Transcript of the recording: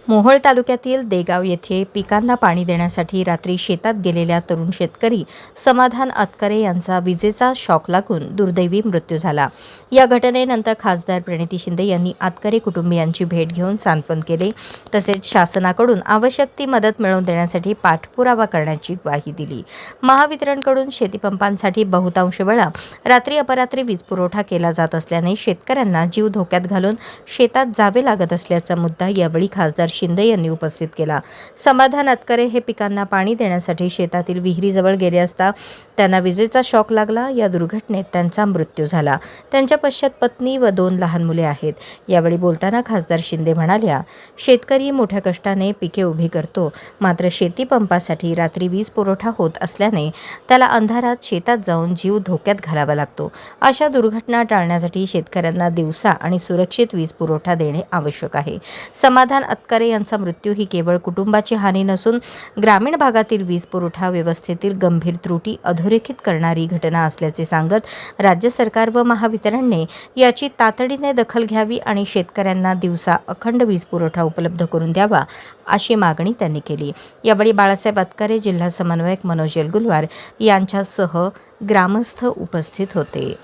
मोहोळ तालुक्यातील देगाव येथे पिकांना पाणी देण्यासाठी रात्री शेतात गेलेल्या तरुण शेतकरी समाधान अतकरे यांचा विजेचा शॉक लागून दुर्दैवी मृत्यू झाला। या घटनेनंतर खासदार प्रणिती शिंदे यांनी अतकरे कुटुंबियांची भेट घेऊन सांत्वन केले, तसेच शासनाकडून आवश्यक ती मदत मिळवून देण्यासाठी पाठपुरावा करण्याची ग्वाही दिली। महावितरणकडून शेतीपंपांसाठी बहुतांश वेळा रात्री अपरात्री वीज पुरवठा केला जात असल्याने शेतकऱ्यांना जीव धोक्यात घालून शेतात जावे लागत असल्याचा मुद्दा यावेळी खासदार शिंदे यांनी उपस्थित केला। समाधान अतकरे हे पिकांना पाणी देण्यासाठी शेतातील विहिरीजवळ गेले असता त्यांना विजेचा शॉक लागला। या दुर्घटनेत त्यांचा मृत्यू झाला। त्यांच्या पश्चात पत्नी व 2 लहान मुले आहेत। यावेळी बोलताना खासदार शिंदे म्हणाल्या, शेतकरी मोठ्या कष्टाने पिके उभी करतो, मात्र शेती पंपासाठी रात्री वीज पुरवठा होत असल्याने त्याला अंधारात शेतात जाऊन जीव धोक्यात घालावा लागतो। अशा दुर्घटना टाळण्यासाठी शेतकऱ्यांना दिवसा आणि सुरक्षित वीज पुरवठा देणे आवश्यक आहे। समाधान अतकरे यांचा मृत्यू ही केवळ कुटुंबाची हानी नसून ग्रामीण भागातील वीज पुरवठा व्यवस्थेतील गंभीर त्रुटी अधोरेखित करणारी घटना असल्याचे सांगत राज्य सरकार व महावितरणने याची तातडीने दखल घ्यावी आणि शेतकऱ्यांना दिवसा अखंड वीज पुरवठा उपलब्ध करून द्यावा अशी मागणी त्यांनी केली। यावेळी बाळासाहेब अतकरे, जिल्हा समन्वयक मनोज येलगुलवार यांच्यासह ग्रामस्थ उपस्थित होते।